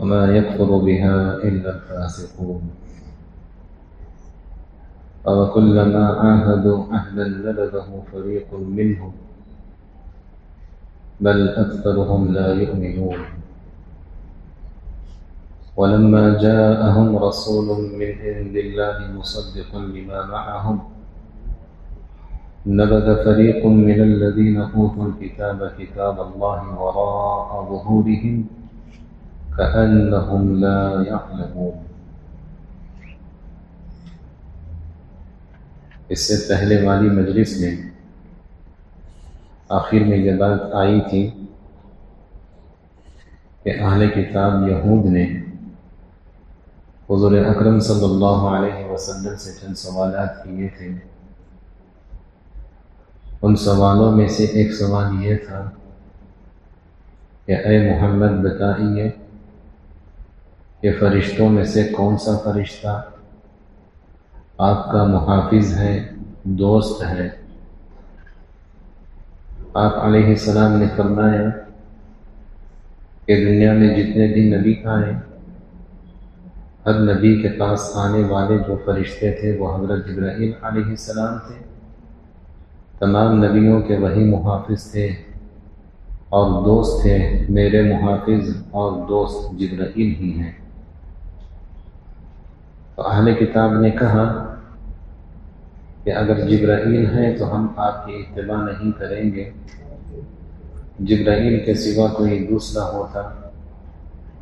وما يكفر بها إلا الفاسقون أوكلما عاهدوا عهدا نبذه فريق منهم بل أكثرهم لا يؤمنون ولما جاءهم رسول من عند الله مصدقا لما معهم نبذ فريق من الذين أوتوا الكتاب كتاب الله وراء ظهورهم كأنهم لا يعلمون. اس سے پہلے والی مجلس میں آخر میں یہ بات آئی تھی کہ اہل کتاب یہود نے حضور اکرم صلی اللہ علیہ وسلم سے چند سوالات کیے تھے. ان سوالوں میں سے ایک سوال یہ تھا کہ اے محمد بتائیے کہ فرشتوں میں سے کون سا فرشتہ آپ کا محافظ ہے، دوست ہے؟ آپ علیہ السلام نے فرمایا کہ دنیا میں جتنے بھی نبی آئے، ہر نبی کے پاس آنے والے جو فرشتے تھے وہ حضرت جبرائیل علیہ السلام تھے. تمام نبیوں کے وہی محافظ تھے اور دوست تھے. میرے محافظ اور دوست جبرائیل ہی ہیں. تو اہل کتاب نے کہا کہ اگر جبرائیل ہیں تو ہم آپ کی اتباع نہیں کریں گے. جبرائیل کے سوا کوئی دوسرا ہوتا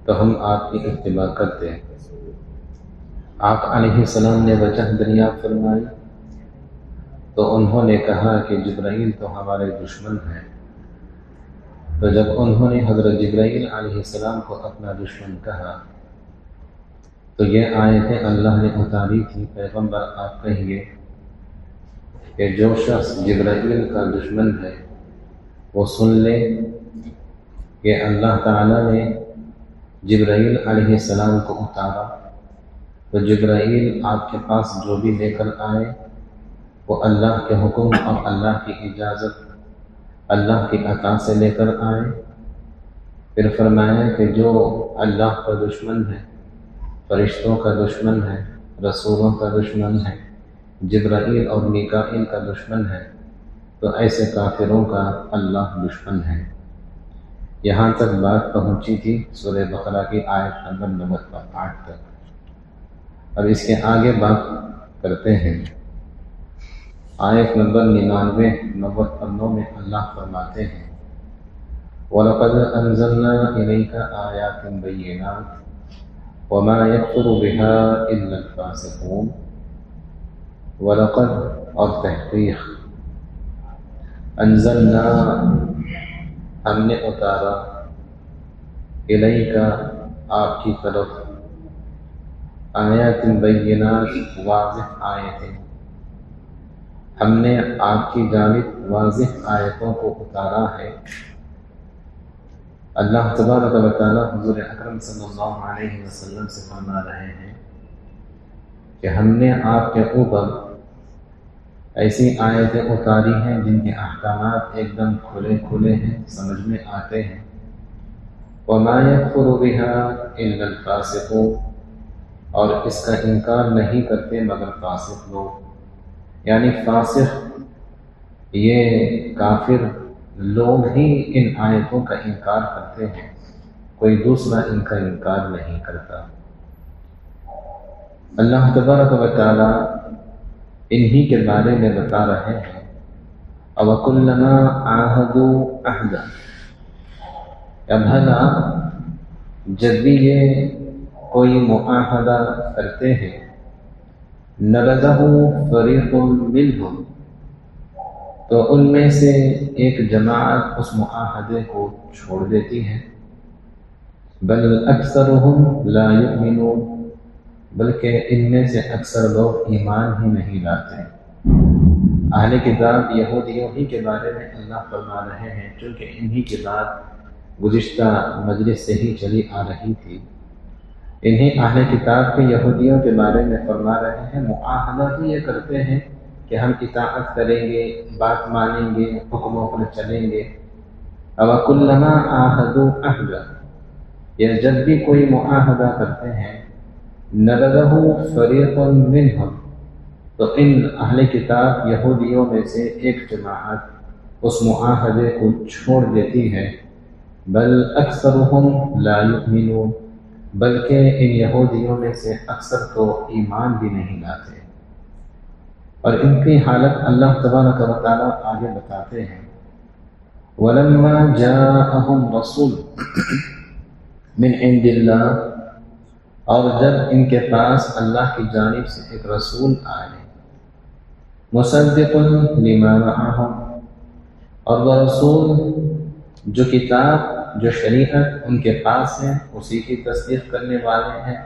تو ہم آپ کی اتباع کرتے. آپ علیہ السلام نے وجہ دریافت فرمائی تو انہوں نے کہا کہ جبرائیل تو ہمارے دشمن ہیں. تو جب انہوں نے حضرت جبرائیل علیہ السلام کو اپنا دشمن کہا تو یہ آیتیں اللہ نے اتاری تھی. پیغمبر آپ کہیے کہ جو شخص جبرائیل کا دشمن ہے وہ سن لے کہ اللہ تعالیٰ نے جبرائیل علیہ السلام کو اتارا تو جبرائیل آپ کے پاس جو بھی لے کر آئے وہ اللہ کے حکم اور اللہ کی اجازت، اللہ کی عطا سے لے کر آئے. پھر فرمایا کہ جو اللہ کا دشمن ہے، فرشتوں کا دشمن ہے، رسولوں کا دشمن ہے، جبرائیل اور میکائیل کا دشمن ہے، تو ایسے کافروں کا اللہ دشمن ہے. یہاں تک بات پہنچی تھی سورہ بقرہ کی آیت نمبر 8 تک. اب اس کے آگے بات کرتے ہیں. آیت نمبر 99 میں اللہ فرماتے ہیں وَلَقَدْ أَنزَلْنَا إِلَيْكَ آيَاتٍ بَيِّنَاتٍ وَمَا يَكْفُرُ بِهَا إِلَّا الْفَاسِقُونَ. وَلَقَدْ اور تحقیق، انزلنا ہم نے اتارا، الیکا آپ کی طرف، آیات بینات واضح آیتیں، ہم نے آپ کی جانب واضح آیتوں کو اتارا ہے. اللہ تبارک و تعالی حضور اکرم صلی اللہ علیہ وسلم سے فرما رہے ہیں کہ ہم نے آپ کے اوپر ایسی آیتیں اتاری ہیں جن کے احکامات ایک دم کھلے کھلے ہیں، سمجھ میں آتے ہیں. وَمَا يَكْفُرُ بِهَا إِلَّا الْفَاسِقُونَ، اور اس کا انکار نہیں کرتے مگر فاسق لوگ. یعنی فاسق یہ کافر لوگ ہی ان آیتوں کا انکار کرتے ہیں، کوئی دوسرا ان کا انکار نہیں کرتا. اللہ تبارک و تعالی انہی کے بارے میں بتا رہے ہیں أَوَكُلَّمَا عَاهَدُوا عَهْدًا، یا بھلا جب بھی یہ کوئی معاہدہ کرتے ہیں، نَبَذَهُ فَرِيقٌ مِّنْهُمْ، تو ان میں سے ایک جماعت اس معاہدے کو چھوڑ دیتی ہے. بل اکثرهم لا یؤمنون، بلکہ ان میں سے اکثر لوگ ایمان ہی نہیں لاتے. اہل کتاب یہودیوں ہی کے بارے میں اللہ فرما رہے ہیں، چونکہ انہی کی بات گزشتہ مجلس سے ہی چلی آ رہی تھی. انہی اہل کتاب کے یہودیوں کے بارے میں فرما رہے ہیں معاہدہ تو یہ کرتے ہیں کہ ہم اطاعت کریں گے، بات مانیں گے، حکموں پر چلیں گے. أَوَكُلَّمَا عَاهَدُوا عَهْدًا، یا جب بھی کوئی معاہدہ کرتے ہیں نبذہ فریق منہم، تو ان اہل کتاب یہودیوں میں سے ایک جماعت اس معاہدے کو چھوڑ دیتی ہے، بل اکثرهم لا یؤمنون، بلکہ ان یہودیوں میں سے اکثر تو ایمان بھی نہیں لاتے۔ اور ان کی حالت اللہ تبارک و تعالیٰ آگے بتاتے ہیں، وَلَمَّا جَاءَهُمْ رَسُولٌ مِّنْ عِنْدِ اللَّهِ، اور جب ان کے پاس اللہ کی جانب سے ایک رسول آئے، مُصَدِّقٌ لِمَا مَعَهُمْ، اور وہ رسول جو کتاب جو شریعت ان کے پاس ہے اسی کی تصدیق کرنے والے ہیں،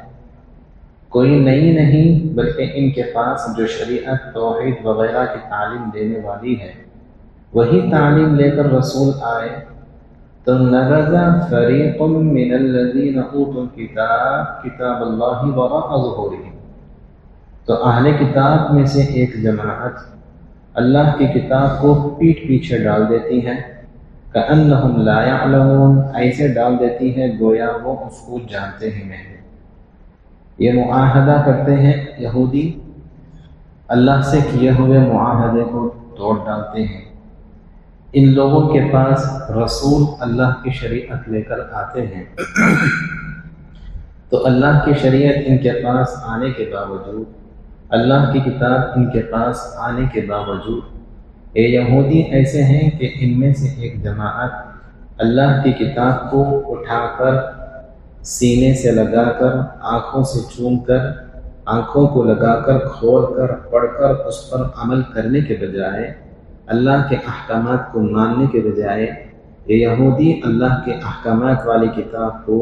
کوئی نئی نہیں بلکہ ان کے پاس جو شریعت توحید وغیرہ کی تعلیم دینے والی ہے وہی تعلیم لے کر رسول آئے، تو نبذ فریق من الذین اوتوا الکتاب کتاب اللہ وراء ظہورہم، تو اہل کتاب میں سے ایک جماعت اللہ کی کتاب کو پیٹھ پیچھے ڈال دیتی ہے، کأنہم لا یعلمون، ایسے ڈال دیتی ہے گویا وہ اس کو جانتے ہی نہیں۔ یہ معاہدہ کرتے ہیں یہودی، اللہ سے کیے ہوئے معاہدے کو توڑ ڈالتے ہیں۔ ان لوگوں کے پاس رسول اللہ کی شریعت لے کر آتے ہیں تو اللہ کی شریعت ان کے پاس آنے کے باوجود، اللہ کی کتاب ان کے پاس آنے کے باوجود، یہ یہودی ایسے ہیں کہ ان میں سے ایک جماعت اللہ کی کتاب کو اٹھا کر سینے سے لگا کر آنکھوں سے چوم کر آنکھوں کو لگا کر کھول کر پڑھ کر اس پر عمل کرنے کے بجائے، اللہ کے احکامات کو ماننے کے بجائے، یہ یہودی اللہ کے احکامات والی کتاب کو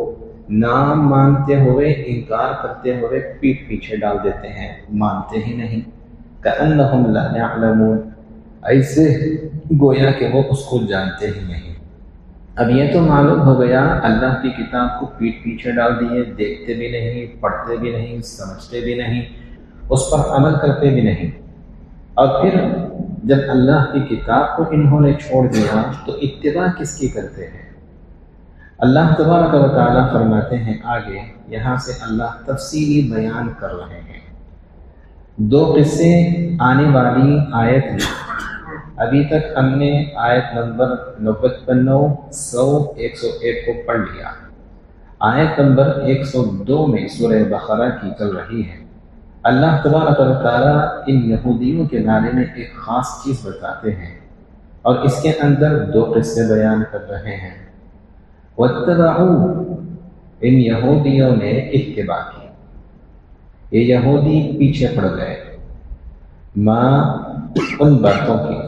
نام مانتے ہوئے انکار کرتے ہوئے پیٹھ پیچھے ڈال دیتے ہیں، مانتے ہی نہیں۔ کأنہم لا یعلمون، ایسے گویا کہ وہ اس کو جانتے ہی نہیں۔ اب یہ تو معلوم ہو گیا اللہ کی کتاب کو پیٹھ پیچھے ڈال دیے، دیکھتے بھی نہیں، پڑھتے بھی نہیں، سمجھتے بھی نہیں، اس پر عمل کرتے بھی نہیں۔ اور پھر جب اللہ کی کتاب کو انہوں نے چھوڑ دیا تو اتباع کس کی کرتے ہیں؟ اللہ تبارک و تعالیٰ فرماتے ہیں آگے، یہاں سے اللہ تفصیلی بیان کر رہے ہیں۔ دو قصے آنے والی آیت میں، ابھی تک ہم نے آیت نمبر 99، 100، 101 کو پڑھ لیا۔ آیت نمبر 102 میں سورہ بقرہ کی چل رہی ہے۔ اللہ تبارک و تعالیٰ ان یہودیوں کے بارے میں ایک خاص چیز بتاتے ہیں اور اس کے اندر دو قصے بیان کر رہے ہیں۔ وَاتَّبَعُوا، ان یہودیوں نے اتباع کی، یہ یہودی پیچھے پڑ گئے، ماں ان باتوں کی،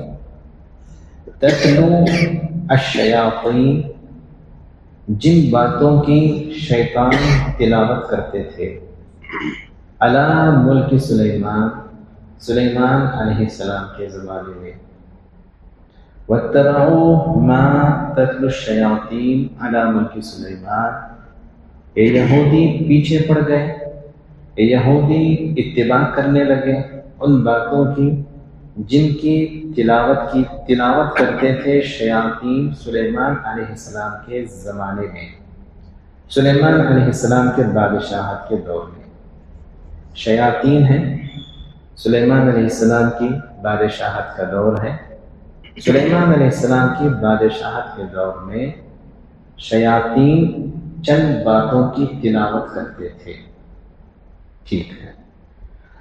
تتلو الشیاطین، جن باتوں کی شیطان تلاوت کرتے تھے، علی ملک سلیمان، سلیمان علیہ السلام کے زمانے میں۔ واتبعوا ما تتلو الشیاطین علی ملک سلیمان، یہ یہودی پیچھے پڑ گئے، یہ یہودی اتباع کرنے لگے ان باتوں کی جن کی تلاوت کرتے تھے شیاطین سلیمان علیہ السلام کے زمانے میں، سلیمان علیہ السلام کے بادشاہت کے دور میں۔ شیاطین ہیں، سلیمان علیہ السلام کی بادشاہت کا دور ہے۔ سلیمان علیہ السلام کی بادشاہت کے دور میں شیاطین چند باتوں کی تلاوت کرتے تھے، ٹھیک ہے۔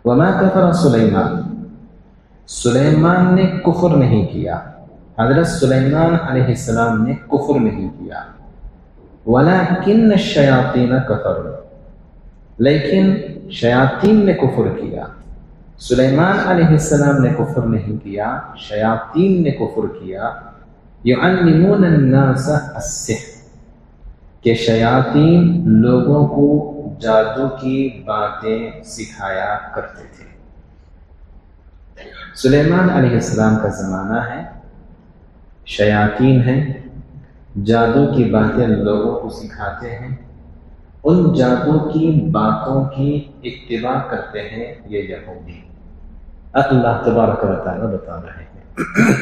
وما کفر سلیمان، سلیمان نے کفر نہیں کیا، حضرت سلیمان علیہ السلام نے کفر نہیں کیا۔ ولکن الشیاطین کفروا، لیکن شیاطین نے کفر کیا۔ سلیمان علیہ السلام نے کفر نہیں کیا، شیاطین نے کفر کیا۔ یعلمون الناس السحر، کہ شیاطین لوگوں کو جادو کی باتیں سکھایا کرتے تھے۔ سلیمان علیہ السلام کا زمانہ ہے، شیاطین ہیں، جادو کی باتیں لوگوں کو سکھاتے ہیں، ان جادو کی باتوں کی اتباع کرتے ہیں یہ یہودی۔ اللہ تبارک و تعالیٰ بتا رہے ہیں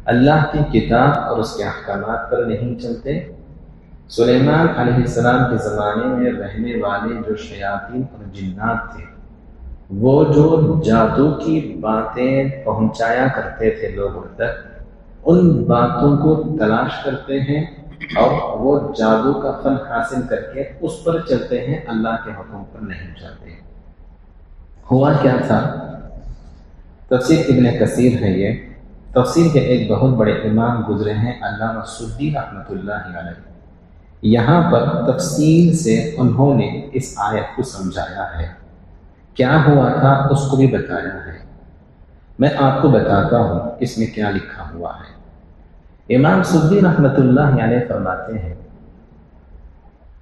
اللہ کی کتاب اور اس کے احکامات پر نہیں چلتے، سلیمان علیہ السلام کے زمانے میں رہنے والے جو شیاطین اور جنات تھے، وہ جو جادو کی باتیں پہنچایا کرتے تھے لوگوں تک، ان باتوں کو تلاش کرتے ہیں اور وہ جادو کا فن حاصل کر کے اس پر چلتے ہیں، اللہ کے حکم پر نہیں چلتے۔ ہوا کیا تھا؟ تفسیر ابن کثیر ہے یہ، تفسیر کے ایک بہت بڑے امام گزرے ہیں علامہ سدی رحمۃ اللہ علیہ۔ یہاں پر تفصیل سے انہوں نے اس آیت کو سمجھایا ہے، کیا ہوا تھا اس کو بھی بتایا ہے۔ میں آپ کو بتاتا ہوں اس میں کیا لکھا ہوا ہے۔ امام سدی رحمۃ اللہ علیہ فرماتے ہیں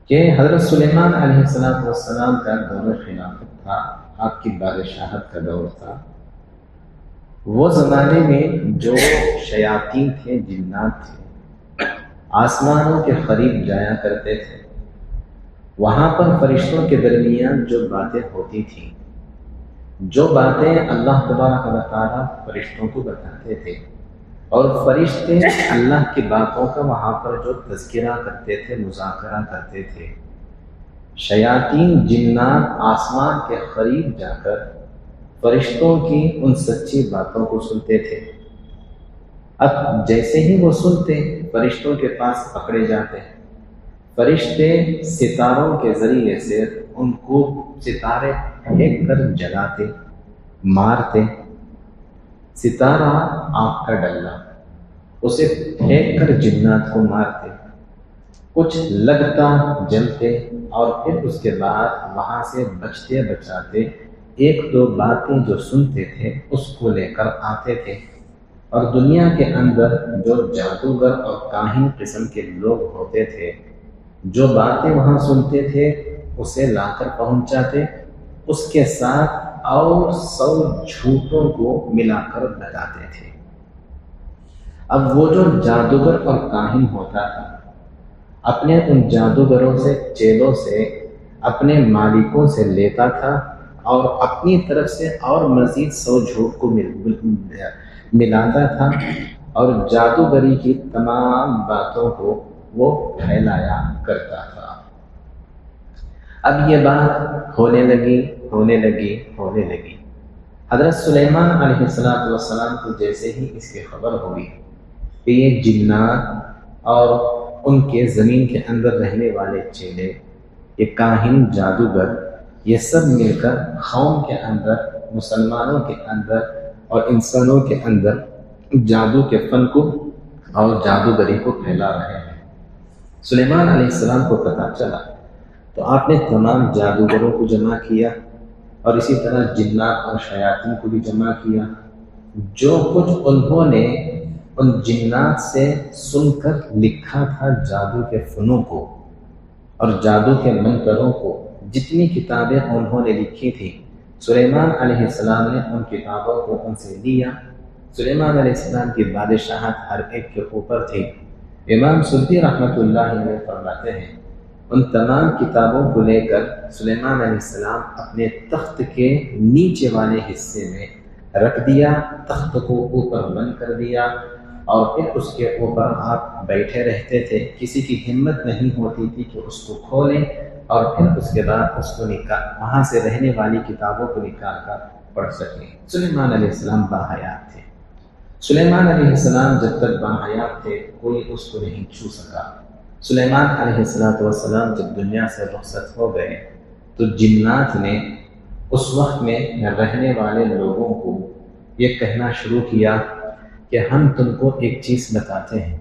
کہ حضرت سلیمان علیہ السلام کا دور خلافت تھا، آپ کی بادشاہت کا دور تھا۔ وہ زمانے میں جو شیاطین تھے، جنات تھے، آسمانوں کے قریب جایا کرتے تھے۔ وہاں پر فرشتوں کے درمیان جو باتیں ہوتی تھیں، جو باتیں اللہ تبارک و تعالیٰ فرشتوں کو بتاتے تھے، اور فرشتے اللہ کی باتوں کا وہاں پر جو تذکرہ کرتے تھے، مذاکرہ کرتے تھے، شیاطین جنات آسمان کے قریب جا کر فرشتوں کی ان سچی باتوں کو سنتے تھے۔ اب جیسے ہی وہ سنتے، فرشتوں کے پاس پکڑے جاتے، فرشتے ستاروں کے ذریعے سے ان کو ستارے پھینک کر جلاتے، مارتے۔ ستارہ آگ کا ڈلہ، اسے پھینک کر جنات کو مارتے، کچھ لگتا جلتے، اور پھر اس کے بعد وہاں سے بچتے بچاتے ایک دو باتیں جو سنتے تھے اس کو لے کر آتے تھے، اور دنیا کے اندر جو جادوگر اور کاہن قسم کے لوگ ہوتے تھے، جو باتیں وہاں سنتے تھے اسے لا کر پہنچاتے، اس کے ساتھ اور 100 جھوٹوں کو ملا کر بتاتے تھے۔ اب وہ جو جادوگر اور کاہن ہوتا تھا، اپنے ان جادوگروں سے، چیلوں سے، اپنے مالکوں سے لیتا تھا، اور اپنی طرف سے اور مزید 100 جھوٹ کو ملاتا تھا، اور جادوگری کی تمام باتوں کو وہ پھیلایا کرتا تھا۔ اب یہ بات ہونے لگی۔ حضرت سلیمان علیہ السلام کو جیسے ہی اس کی خبر ہوئی کہ یہ جنات اور ان کے زمین کے اندر رہنے والے چیلے، یہ کاہن، جادوگر، یہ سب مل کر قوم کے اندر، مسلمانوں کے اندر اور انسانوں کے اندر جادو کے فن کو اور جادوگری کو پھیلا رہے ہیں۔ سلیمان علیہ السلام کو پتہ چلا تو آپ نے تمام جادوگروں کو جمع کیا، اور اسی طرح جنات اور شیاطین کو بھی جمع کیا۔ جو کچھ انہوں نے ان جنات سے سن کر لکھا تھا جادو کے فنوں کو اور جادو کے منتروں کو، جتنی کتابیں انہوں نے لکھی تھی، سلیمان علیہ السلام نے ان کتابوں کو ان سے لیا۔ سلیمان علیہ السلام کی بادشاہت ہر ایک کے اوپر تھی۔ امام سدی رحمۃ اللہ علیہ فرماتے ہیں، ان تمام کتابوں کو لے کر سلیمان علیہ السلام اپنے تخت کے نیچے والے حصے میں رکھ دیا، تخت کو اوپر بند کر دیا، اور پھر اس کے اوپر آپ بیٹھے رہتے تھے۔ کسی کی ہمت نہیں ہوتی تھی کہ اس کو کھولیں اور پھر اس کے بعد اس کو وہاں سے رہنے والی کتابوں کو نکال کر پڑھ سکیں۔ سلیمان علیہ السلام باحیات تھے۔ سلیمان علیہ السلام جب تک باحیات تھے کوئی اس کو نہیں چھو سکا۔ سلیمان علیہ السلام جب دنیا سے رخصت ہو گئے تو جنات نے اس وقت میں رہنے والے لوگوں کو یہ کہنا شروع کیا کہ ہم تم کو ایک چیز بتاتے ہیں،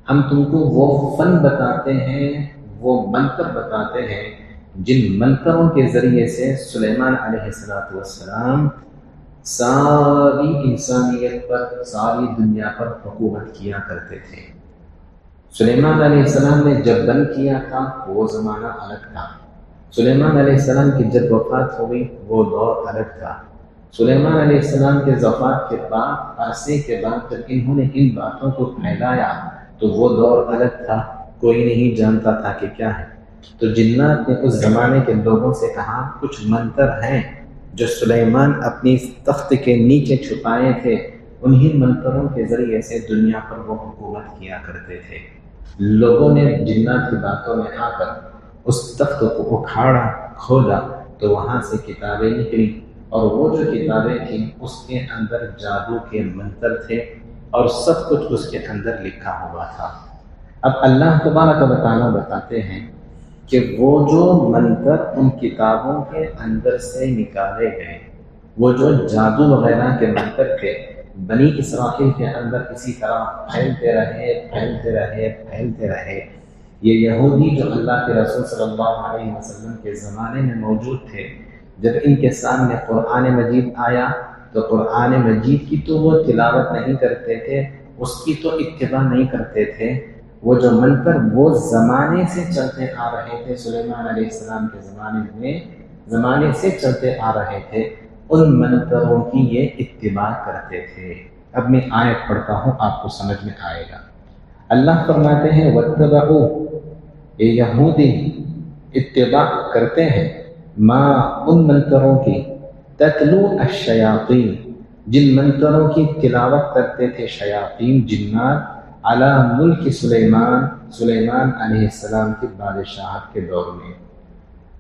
ہم تم کو وہ فن بتاتے ہیں، وہ منتر بتاتے ہیں جن منتروں کے ذریعے سے سلیمان علیہ السلام ساری انسانیت پر، ساری دنیا پر حکومت کیا کرتے تھے۔ سلیمان علیہ السلام نے جب بند کیا تھا وہ زمانہ الگ تھا، سلیمان علیہ السلام کی جب وفات ہوئی وہ دور الگ تھا۔ سلیمان علیہ السلام کے وفات کے بعد عرصے کے بعد جب انہوں نے ان باتوں کو پھیلایا تو وہ دور الگ تھا، کوئی نہیں جانتا تھا کہ کیا ہے۔ تو جنات نے اس زمانے کے لوگوں سے کہا کچھ منتر ہیں جو سلیمان اپنی تخت کے نیچے چھپائے تھے، انہی منتروں کے ذریعے سے دنیا پر وہ حکومت کیا کرتے تھے۔ لوگوں نے جنات کی باتوں میں آ کر اس تخت کو اکھاڑا، کھولا تو وہاں سے کتابیں نکلی، اور وہ جو کتابیں تھیں اس کے اندر جادو کے منتر تھے اور سب کچھ اس کے اندر لکھا ہوا تھا۔ اب اللہ تبارک و تعالیٰ بتاتے ہیں کہ وہ جو منتر ان کتابوں کے اندر سے نکالے گئے، وہ جو جادو وغیرہ کے منتر تھے، بنی اسرائیل کے اندر اسی طرح پھیلتے رہے۔ یہ یہودی جو اللہ کے رسول صلی اللہ علیہ وسلم کے زمانے میں موجود تھے، جب ان کے سامنے قرآن مجید آیا تو قرآن مجید کی تو وہ تلاوت نہیں کرتے تھے، اس کی تو اتباع نہیں کرتے تھے، وہ جو منتر وہ زمانے سے چلتے آ رہے تھے، سلیمان علیہ السلام کے زمانے سے چلتے آ رہے تھے، ان منتروں کی یہ اتباع کرتے تھے۔ اب میں آیت پڑھتا ہوں، آپ کو سمجھ میں آئے گا۔ اللہ فرماتے ہیں وَاتَّبَعُوا، یہ یہودی اتباع کرتے ہیں، ما ان منتروں کی، تتلو الشیاطین، جن منتروں کی تلاوت کرتے تھے شیاطین، جنات، علی ملک سلیمان علیہ السلام کی بادشاہت کے دور میں۔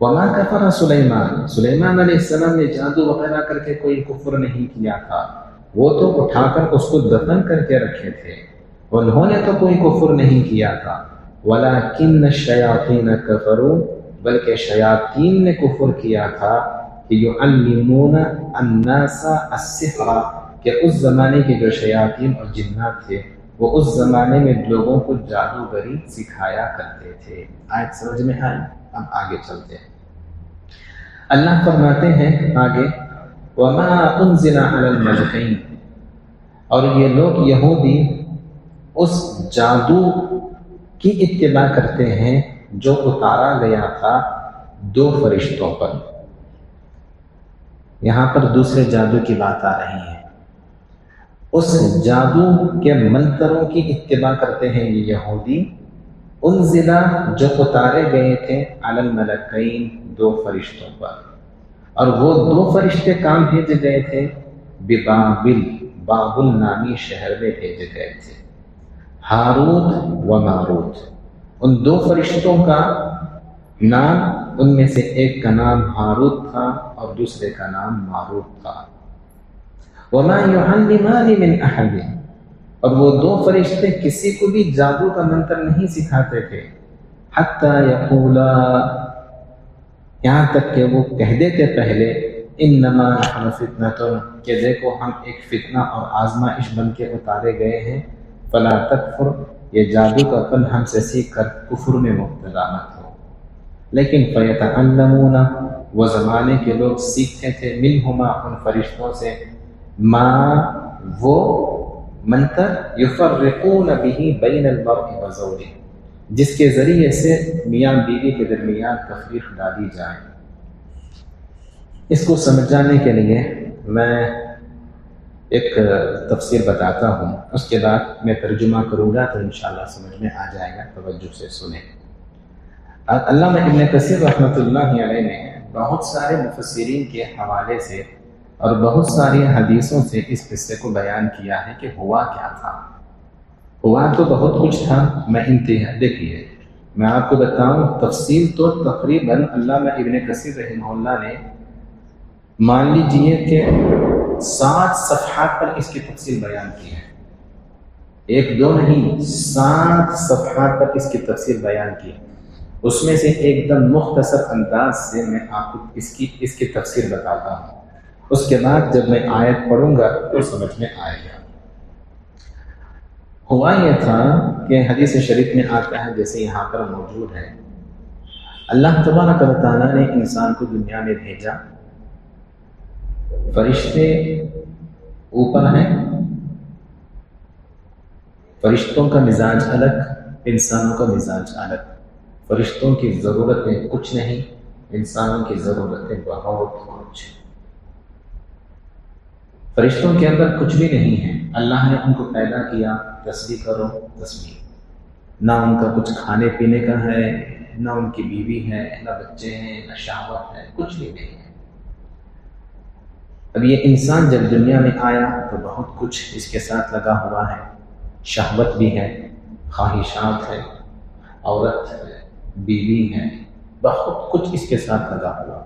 وما کفر سلیمان علیہ السلام نے جادو وغیرہ کر کے کوئی کفر نہیں کیا تھا، وہ تو اٹھا کر اس کو دفن کر کے رکھے تھے، انہوں نے تو کوئی کفر نہیں کیا تھا۔ ولکن الشیاطین کفروا، بلکہ شیاطین نے کفر کیا تھا، کہ یعلمون الناس السحر، کہ اس زمانے کے جو شیاطین اور جنات تھے وہ اس زمانے میں لوگوں کو جادوگری سکھایا کرتے تھے۔ آیت سمجھ میں آئی؟ اب آگے چلتے ہیں۔ اللہ فرماتے ہیں آگے وما انزل علی الملکین، اور یہ لوگ یہودی اس جادو کی اتباع کرتے ہیں جو اتارا گیا تھا دو فرشتوں پر۔ یہاں پر دوسرے جادو کی بات آ رہی ہے، اس جادو کے منتروں کی اتباع کرتے ہیں یہ یہودی، انزلہ جو اتارے گئے تھے علی الملکین، دو فرشتوں پر، اور وہ دو فرشتے کام بھیجے گئے تھے ببابل، بابل نامی شہر میں بھیجے گئے تھے، ہاروت و ماروت۔ ان دو فرشتوں کا نام، ان میں سے ایک کا نام ہاروت تھا اور دوسرے کا نام ماروت تھا۔ وما يعلمان من احد، اور وہ دو فرشتے کسی کو بھی جادو کا منتر نہیں سکھاتے تھے، حتی یقولا، یہاں تک کہ وہ کہہ دیتے پہلے، انما نحن فتنۃ، کہ دیکھو ہم ایک فتنہ اور آزمائش بن کے اتارے گئے ہیں، فلا تکفر، یہ جادو کا فن ہم سے سیکھ کر کفر میں مبتلا مت ہو۔ لیکن فیتعلمون، وہ زمانے کے لوگ سیکھتے تھے، منہما، ان فرشتوں سے، ما، وہ منتر، یفرقون به بین المرء وزوجہ، جس کے ذریعے سے میاں بیوی کے درمیان تفریق ڈالی جائے۔ اس کو سمجھانے کے لیے میں ایک تفسیر بتاتا ہوں، اس کے بعد میں ترجمہ کروں گا تو انشاءاللہ سمجھ میں آ جائے گا، توجہ سے سنیں۔ علامہ ابن کثیر رحمۃ اللہ علیہ نے بہت سارے مفسرین کے حوالے سے اور بہت ساری حدیثوں سے اس قصے کو بیان کیا ہے کہ ہوا کیا تھا۔ ہوا تو بہت کچھ تھا، میں دیکھیے میں آپ کو بتاؤں، تفصیل تو تقریباً علامہ ابن کثیر رحمہ اللہ نے مان لیجئے کہ 60 صفحات پر اس کی تفصیل بیان کی ہے، ایک دو نہیں، 60 صفحات پر اس کی تفصیل بیان کی ہے۔ اس میں سے ایک دم مختصر انداز سے میں آپ کو اس کی تفسیر بتاتا ہوں، اس کے بعد جب میں آیت پڑھوں گا تو سمجھ میں آئے گا۔ ہوا یہ تھا کہ حدیث شریف میں آتا ہے، جیسے یہاں پر موجود ہے، اللہ تبارک و تعالیٰ نے انسان کو دنیا میں بھیجا، فرشتے اوپر ہیں، فرشتوں کا مزاج الگ، انسانوں کا مزاج الگ، فرشتوں کی ضرورتیں کچھ نہیں، انسانوں کی ضرورتیں بہت کچھ۔ فرشتوں کے اندر کچھ بھی نہیں ہے، اللہ نے ان کو پیدا کیا، تسبیح کرو تسبیح، نہ ان کا کچھ کھانے پینے کا ہے، نہ ان کی بیوی ہے، نہ بچے ہیں، نہ شہوت ہے، کچھ بھی نہیں ہے۔ اب یہ انسان جب دنیا میں آیا تو بہت کچھ اس کے ساتھ لگا ہوا ہے، شہوت بھی ہے، خواہشات ہے، عورت ہے، بیوی ہے، بہت کچھ اس کے ساتھ لگا ہوا۔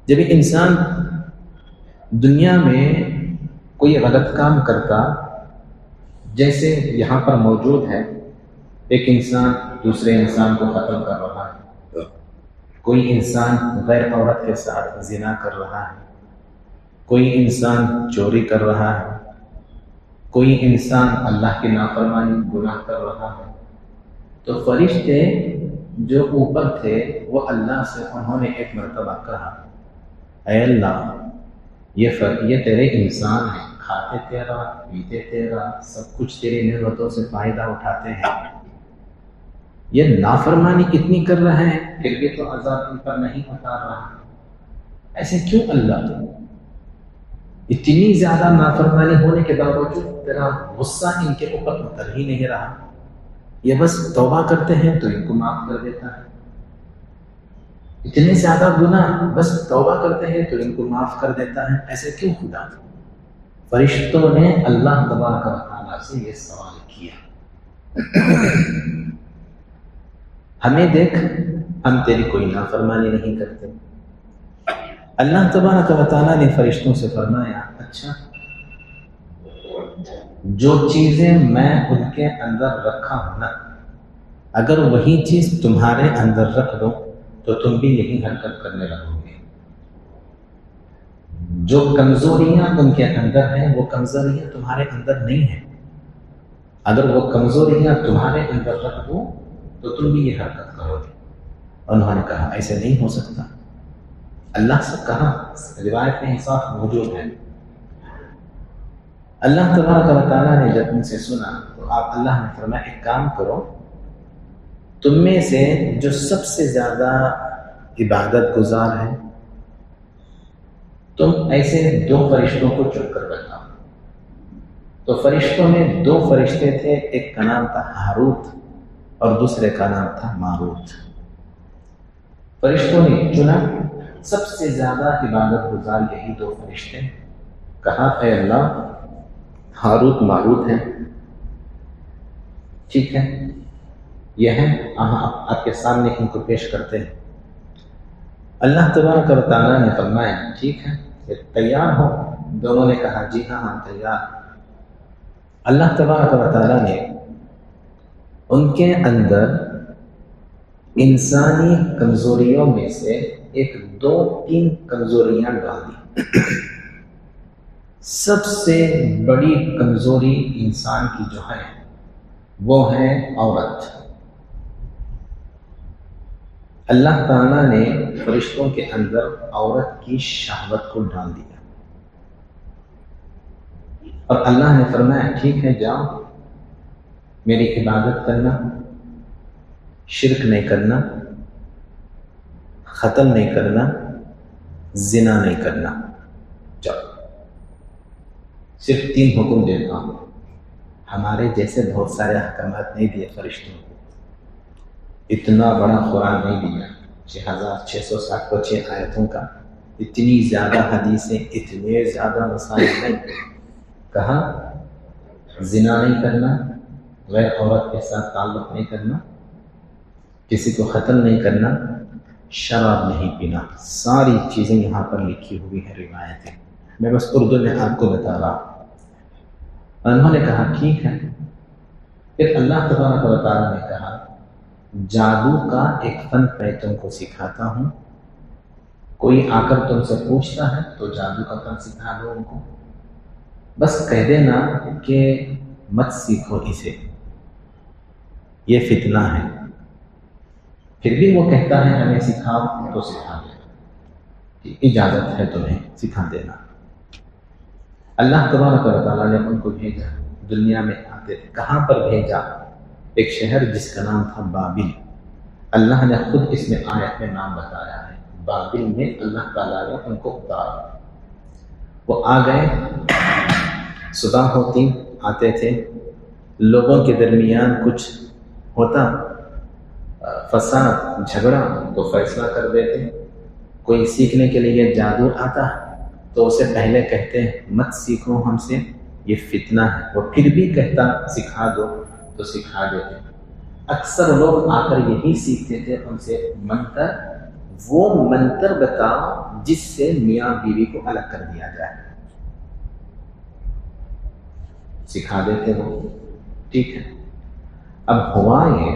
جب ایک انسان دنیا میں کوئی غلط کام کرتا، جیسے یہاں پر موجود ہے، ایک انسان دوسرے انسان کو قتل کر رہا ہے، کوئی انسان غیر عورت کے ساتھ زنا کر رہا ہے، کوئی انسان چوری کر رہا ہے، کوئی انسان اللہ کی نافرمانی گناہ کر رہا ہے، تو فرشتے جو اوپر تھے وہ اللہ سے انہوں نے ایک مرتبہ کہا، اے اللہ یہ تیرے انسان ہیں، کھاتے تیرا، پیتے تیرا، سب کچھ تیری نعمتوں سے فائدہ اٹھاتے ہیں، یہ نافرمانی کتنی کر رہے ہیں پھر بھی تو عذاب ان پر نہیں اتار رہا، ایسے کیوں اللہ؟ اتنی زیادہ نافرمانی ہونے کے باوجود تیرا غصہ ان کے اوپر اتر ہی نہیں رہا، یہ بس توبہ کرتے ہیں تو ان کو معاف کر دیتا ہے، اتنے زیادہ گناہ بس توبہ کرتے ہیں تو ان کو معاف کر دیتا ہے، ایسے کیوں خدا؟ فرشتوں نے اللہ تبارک و تعالیٰ سے یہ سوال کیا، ہمیں دیکھ، ہم تیری کوئی نافرمانی نہیں کرتے۔ اللہ تبارک و تعالیٰ نے فرشتوں سے فرمایا، اچھا جو چیزیں میں ان کے اندر رکھا ہوں نا، اگر وہی چیز تمہارے اندر رکھ دو تو تم بھی یہی حرکت کرنے لگو گے۔ جو کمزوریاں ان کے اندر ہیں وہ کمزوریاں تمہارے اندر نہیں ہیں، اگر وہ کمزوریاں تمہارے اندر رکھ دو تو تم بھی یہ حرکت کرو گے۔ انہوں نے کہا ایسے نہیں ہو سکتا، اللہ سے کہا، روایت میں انصاف موجود ہے۔ اللہ تبارک و تعالیٰ نے جب ان سے سنا تو اللہ نے فرمایا ایک کام کرو، تم میں سے جو سب سے زیادہ عبادت گزار ہے تم ایسے 2 فرشتوں کو چن کر بتاؤ۔ تو فرشتوں میں 2 فرشتے تھے، ایک کا نام تھا ہاروت اور دوسرے کا نام تھا ماروت۔ فرشتوں نے چنا سب سے زیادہ عبادت گزار یہی 2 فرشتے، کہا اے اللہ ہاروت ماروت ہیں، ٹھیک ہے یہ ہیں، آپ کے سامنے ان کو پیش کرتے ہیں۔ اللہ تبارک و تعالیٰ نے فرمایا ٹھیک ہے یہ تیار ہو؟ دونوں نے کہا جی ہاں تیار۔ اللہ تبارک و تعالیٰ نے ان کے اندر انسانی کمزوریوں میں سے ایک 2-3 کمزوریاں ڈال دی۔ سب سے بڑی کمزوری انسان کی جو ہے وہ ہے عورت۔ اللہ تعالیٰ نے فرشتوں کے اندر عورت کی شہوت کو ڈال دیا، اور اللہ نے فرمایا ٹھیک ہے جاؤ، میری عبادت کرنا، شرک نہیں کرنا، قتل نہیں کرنا، زنا نہیں کرنا، جاؤ۔ صرف 3 حکم دیتا ہوں، ہمارے جیسے بہت سارے احکامات نہیں دیے فرشتوں کو، اتنا بڑا قرآن نہیں دیا، 6666 آیتوں کا، اتنی زیادہ حدیثیں، اتنے زیادہ مسائل نہیں، کہا زنا نہیں کرنا، غیر عورت کے ساتھ تعلق نہیں کرنا، کسی کو قتل نہیں کرنا، شراب نہیں پینا، ساری چیزیں یہاں پر لکھی ہوئی ہیں روایتیں، میں بس اردو میں آپ کو بتا رہا ہوں۔ انہوں نے کہا ٹھیک ہے۔ پھر اللہ تبارک و تعالیٰ نے کہا جادو کا ایک فن میں تم کو سکھاتا ہوں، کوئی آ کر تم سے پوچھتا ہے تو جادو کا فن سکھا دو ان کو، بس کہہ دینا کہ مت سیکھو اسے، یہ فتنہ ہے، پھر بھی وہ کہتا ہے ہمیں سکھاؤ تو سکھا دے، اجازت ہے تمہیں سکھا دینا۔ اللہ تبارک و تعالیٰ نے ان کو بھیجا، دنیا میں آتے تھے، کہاں پر بھیجا؟ ایک شہر جس کا نام تھا بابل، اللہ نے خود اس میں آیت میں نام بتایا ہے، بابل میں اللہ تعالیٰ نے ان کو اتارا۔ وہ آ گئے، صبح ہوتی آتے تھے، لوگوں کے درمیان کچھ ہوتا فساد جھگڑا تو فیصلہ کر دیتے، کوئی سیکھنے کے لیے جادو آتا تو اسے پہلے کہتے ہیں مت سیکھو ہم سے، یہ فتنہ ہے، وہ پھر بھی کہتا سکھا دو تو سکھا دیتے۔ اکثر لوگ آ کر یہی سیکھتے تھے ان سے منتر، وہ منتر بتاؤ جس سے میاں بیوی کو الگ کر دیا جائے، سکھا دیتے وہ، ٹھیک ہے۔ اب ہوا یہ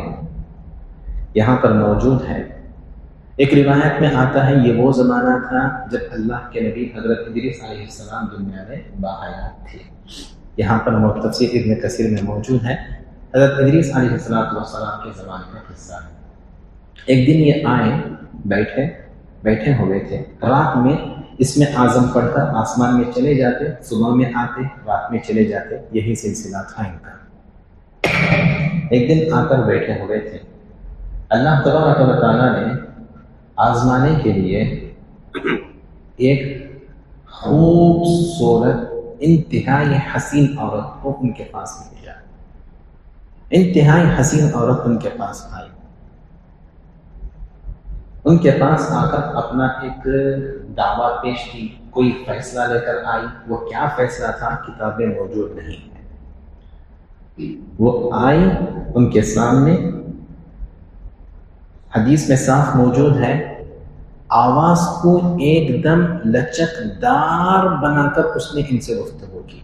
یہاں پر موجود ہے، ایک روایت میں آتا ہے یہ وہ زمانہ تھا جب اللہ کے نبی حضرت ادریس علیہ السلام دنیا میں باحیات تھے۔ یہاں پر تفسیر ابن کثیر میں موجود ہے، حضرت ادریس علیہ السلام کے زمانے کا قصہ ہے۔ ایک دن یہ آئے، بیٹھے ہوئے تھے، رات میں اس میں اعظم پڑھ کر آسمان میں چلے جاتے، صبح میں آتے، رات میں چلے جاتے، یہی سلسلہ تھا ان کا۔ ایک دن آ کر بیٹھے ہوئے تھے، اللہ تبارک و تعالیٰ نے آزمانے کے لیے ایک خوبصورت انتہائی حسین عورت کو ان کے پاس بھیجا۔ انتہائی حسین عورت ان کے پاس آئی، ان کے پاس آ کر اپنا ایک دعویٰ پیش کی، کوئی فیصلہ لے کر آئی۔ وہ کیا فیصلہ تھا کتابیں موجود نہیں ہیں۔ وہ آئی ان کے سامنے، حدیث میں صاف موجود ہے، آواز کو ایک دم لچکدار بنا کر اس نے ان سے گفتگو کی،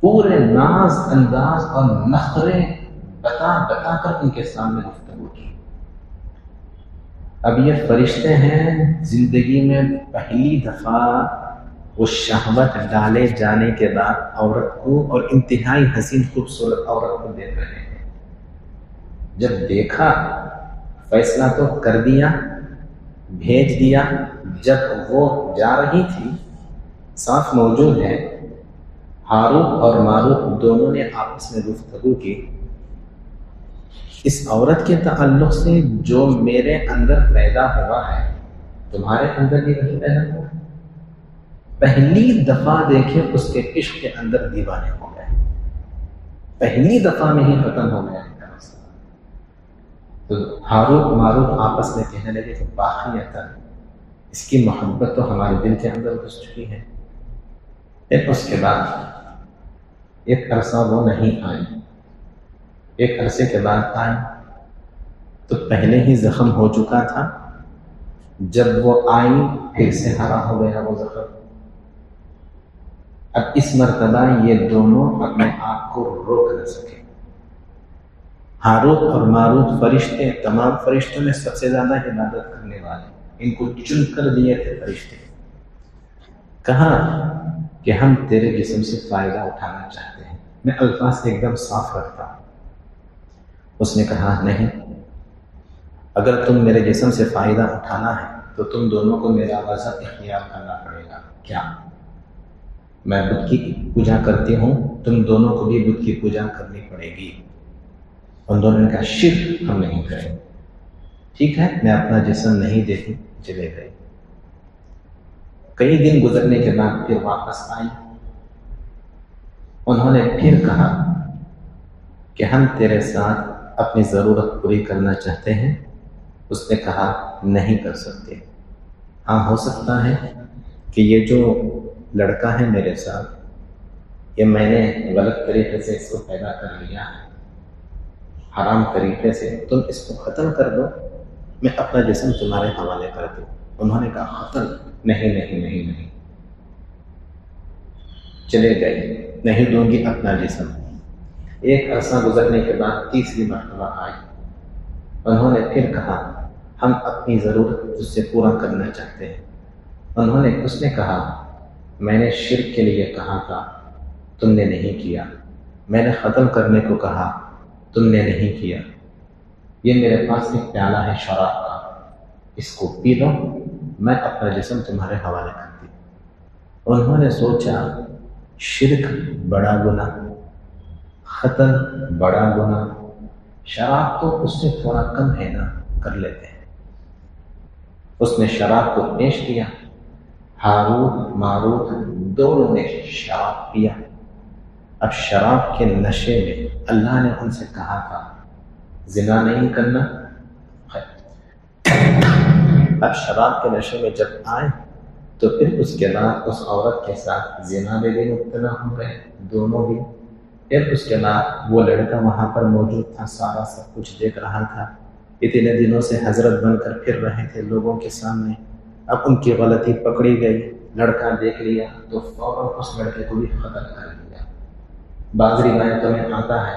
پورے ناز انداز اور نخرے بتا کر ان کے سامنے گفتگو کی۔ اب یہ فرشتے ہیں، زندگی میں پہلی دفعہ وہ شہوت ڈالے جانے کے بعد عورت کو، اور انتہائی حسین خوبصورت عورت کو دیکھ رہے ہیں۔ جب دیکھا، فیصلہ تو کر دیا، بھیج دیا۔ جب وہ جا رہی تھی، صاف موجود ہے، ہاروت اور ماروت دونوں نے آپس میں گفتگو کی، اس عورت کے تعلق سے جو میرے اندر پیدا ہوا ہے تمہارے اندر بھی نہیں پیدا ہوا۔ پہلی دفعہ دیکھے اس کے عشق کے اندر دیوانے ہو گئے، پہلی دفعہ میں ہی ختم ہو گیا۔ تو ہاروت ماروت آپس میں کہنے لگے کہ باقیتا اس کی محبت تو ہمارے دل کے اندر گھس چکی ہے۔ پھر اس کے بعد ایک عرصہ وہ نہیں آئی، ایک عرصے کے بعد آئی تو پہلے ہی زخم ہو چکا تھا، جب وہ آئی پھر سے ہرا ہو گیا وہ زخم۔ اب اس مرتبہ یہ دونوں اپنے آپ کو روک نہ سکے۔ ہاروت اور ماروت فرشتے، تمام فرشتوں میں سب سے زیادہ عبادت کرنے والے، ان کو چن کر دیے تھے فرشتے۔ کہا کہ ہم تیرے جسم سے فائدہ اٹھانا چاہتے ہیں، میں الفاظ ایک دم صاف رکھتا ہوں۔ اس نے کہا نہیں، اگر تم میرے جسم سے فائدہ اٹھانا ہے تو تم دونوں کو میرا مذہب اختیار کرنا پڑے گا۔ کیا؟ میں بدھ کی پوجا کرتی ہوں، تم دونوں کو بھی بدھ کی پوجا کرنی پڑے گی۔ ان دونوں نے کہا شرک ہم نہیں کریں۔ ٹھیک ہے، میں اپنا جسم نہیں دیتی، چلے گئے۔ کئی دن گزرنے کے بعد پھر واپس آئی، انہوں نے پھر کہا کہ ہم تیرے ساتھ اپنی ضرورت پوری کرنا چاہتے ہیں۔ اس نے کہا نہیں کر سکتے۔ ہاں، ہو سکتا ہے کہ یہ جو لڑکا ہے میرے ساتھ، یہ میں نے غلط طریقے سے اس کو پیدا کر لیا ہے، حرام طریقے سے، تم اس کو ختم کر دو، میں اپنا جسم تمہارے حوالے کر دوں۔ انہوں نے کہا ختم، نہیں نہیں نہیں نہیں، چلے گئے، نہیں دوں گی اپنا جسم۔ ایک عرصہ گزرنے کے بعد تیسری مرتبہ آئی، انہوں نے پھر کہا ہم اپنی ضرورت اس سے پورا کرنا چاہتے ہیں۔ اس نے کہا میں نے شرک کے لیے کہا تھا، تم نے نہیں کیا، میں نے ختم کرنے کو کہا، تم نے نہیں کیا، یہ میرے پاس ایک پیالہ ہے شراب کا، اس کو پی لو، میں اپنا جسم تمہارے حوالے کرتی۔ انہوں نے سوچا شرک بڑا گناہ، ختم بڑا گناہ، شراب تو اس سے تھوڑا کم ہے نا، کر لیتے ہیں۔ اس نے شراب کو پیش کیا، ہاروت ماروت دونوں نے شراب پیا۔ اب شراب کے نشے میں اللہ نے ان سے کہا تھا زنا نہیں کرنا، اب شراب کے نشے میں جب آئے تو پھر اس کے بعد اس عورت کے ساتھ زنا میں بھی مبتلا ہو گئے دونوں بھی۔ پھر اس کے بعد وہ لڑکا وہاں پر موجود تھا، سارا سب کچھ دیکھ رہا تھا، اتنے دنوں سے حضرت بن کر پھر رہے تھے لوگوں کے سامنے، اب ان کی غلطی پکڑی گئی، لڑکا دیکھ لیا تو فوراً اس لڑکے کو بھی قتل کر دیا۔ بعض روایتوں میں آتا ہے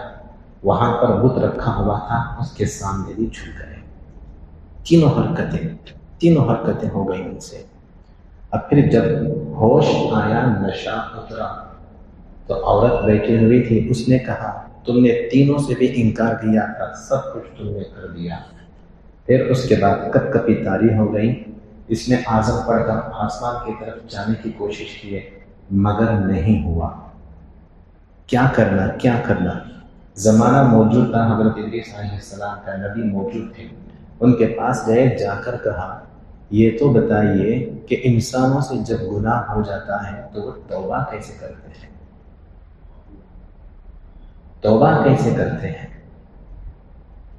وہاں پر بت رکھا ہوا تھا، اس کے سامنے بھی جھک گئے۔ تینوں حرکتیں ہو گئی ان سے۔ اب پھر جب ہوش آیا، نشہ اترا، تو عورت بیٹھی ہوئی تھی، اس نے کہا تم نے تینوں سے بھی انکار کیا تھا، سب کچھ تم نے کر دیا۔ پھر اس کے بعد کپ کپی طاری ہو گئی، اس نے آزم پڑھ کر آسمان کی طرف جانے کی کوشش کی مگر نہیں ہوا۔ کیا کرنا؟ زمانہ موجود تھا، حضرت ادریس علیہ السلام کا، نبی موجود تھے، ان کے پاس گئے، جا کر کہا یہ تو بتائیے کہ انسانوں سے جب گناہ ہو جاتا ہے تو وہ توبہ کیسے کرتے ہیں؟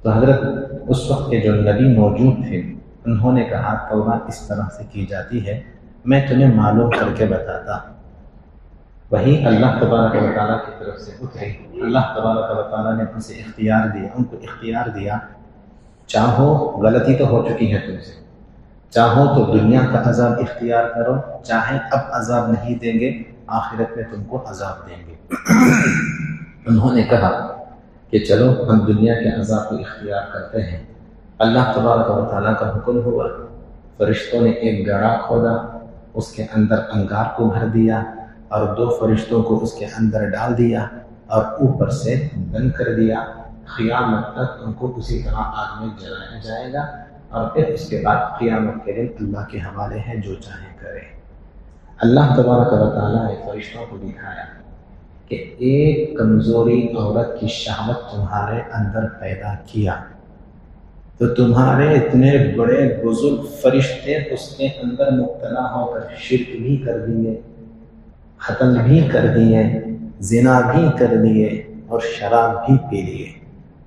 تو حضرت اس وقت کے جو نبی موجود تھے انہوں نے کہا توبہ اس طرح سے کی جاتی ہے، میں تمہیں معلوم کر کے بتاتا۔ وہی اللہ تبارک و تعالیٰ کی طرف سے اتری، اللہ تبارک و تعالیٰ نے ان سے ان کو اختیار دیا، چاہو غلطی تو ہو چکی ہے تم سے، چاہو تو دنیا کا عذاب اختیار کرو، چاہے اب عذاب نہیں دیں گے، آخرت میں تم کو عذاب دیں گے۔ انہوں نے کہا کہ چلو ہم دنیا کے عذاب کو اختیار کرتے ہیں۔ اللہ تبارک و تعالیٰ کا حکم ہوا، فرشتوں نے ایک گڑھا کھودا، اس کے اندر انگار کو بھر دیا اور 2 فرشتوں کو اس کے اندر ڈال دیا اور اوپر سے بند کر دیا، قیامت تک ان کو اسی طرح آگ میں جلایا جائے گا، اور پھر اس کے بعد قیامت کے دن اللہ کے حوالے ہے، جو چاہے کرے۔ اللہ تبارک و تعالیٰ نے فرشتوں کو دکھایا کہ ایک کمزوری عورت کی شہوت تمہارے اندر پیدا کیا تو تمہارے اتنے بڑے بزرگ فرشتے اس کے اندر مبتلا ہو کر شرک بھی کر دیے، قتل بھی کر دیے، زنا بھی کر دیے اور شراب بھی پی لیے۔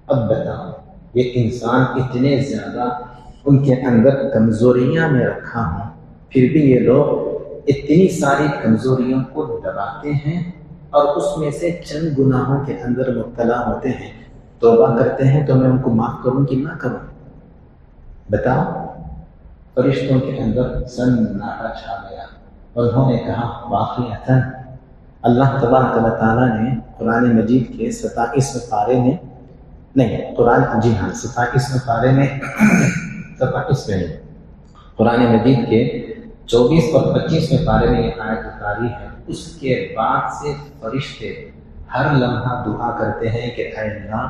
اب بتاؤ یہ انسان اتنے زیادہ ان کے اندر کمزوریاں میں رکھا ہوں، پھر بھی یہ لوگ اتنی ساری کمزوریوں کو دباتے ہیں اور اس میں سے چند گناہوں کے اندر مبتلا ہوتے ہیں، توبہ کرتے ہیں تو میں ان کو معاف کروں کہ نہ کروں؟ بتاؤ۔ فرشتوں کے اندر سناٹا چھا گیا، انہوں نے کہا واقعتاً اللہ تبارک و تعالیٰ نے قرآن مجید کے 27ویں پارے میں 27ویں پارے میں 27ویں قرآن مجید کے 24 اور 25ویں پارے میں یہ آیت اتاری ہے۔ اس کے بعد سے فرشتے ہر لمحہ دعا کرتے ہیں کہ اے اللہ،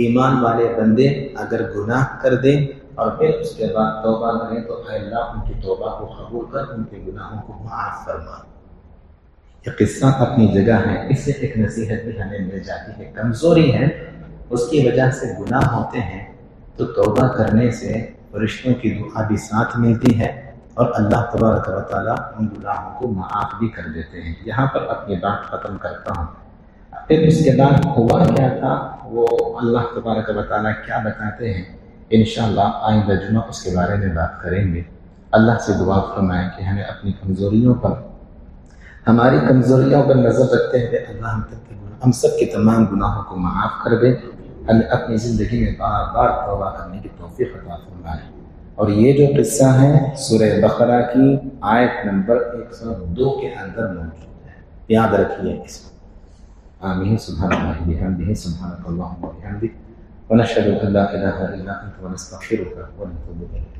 ایمان والے بندے اگر گناہ کر دیں اور پھر اس کے بعد توبہ کریں تو اے اللہ ان کی توبہ کو قبول کر، ان کے گناہوں کو معاف فرما۔ یہ قصہ اپنی جگہ ہے، اس سے ایک نصیحت بھی ہمیں مل جاتی ہے۔ کمزوری ہے، اس کی وجہ سے گناہ ہوتے ہیں تو توبہ کرنے سے فرشتوں کی دعا بھی ساتھ ملتی ہے اور اللہ تبارک و تعالیٰ ان گناہوں کو معاف بھی کر دیتے ہیں۔ یہاں پر اپنی بات ختم کرتا ہوں۔ پھر اس کے بعد ہوا کیا تھا، وہ اللہ تبارک و تعالیٰ کیا بتاتے ہیں، انشاءاللہ آئندہ جمعہ اس کے بارے میں بات کریں گے۔ اللہ سے دعا فرمائیں کہ ہمیں اپنی ہماری کمزوریوں پر نظر رکھتے ہوئے اللہ ہم سب کے تمام گناہوں کو معاف کر دے، ہمیں اپنی زندگی میں بار بار توبہ کرنے کی توفیق عطا فرمائے۔ اور یہ جو قصہ ہے سورہ بقرہ کی آیت نمبر 102 کے اندر موجود ہے، یاد رکھیے اس کو۔ آمین۔ سبحان اللہ بحمدہ، سبحانک اللہم وبحمدک، ونشہد ان لا الہ الا انت ونستغفرک ونتوب الیک۔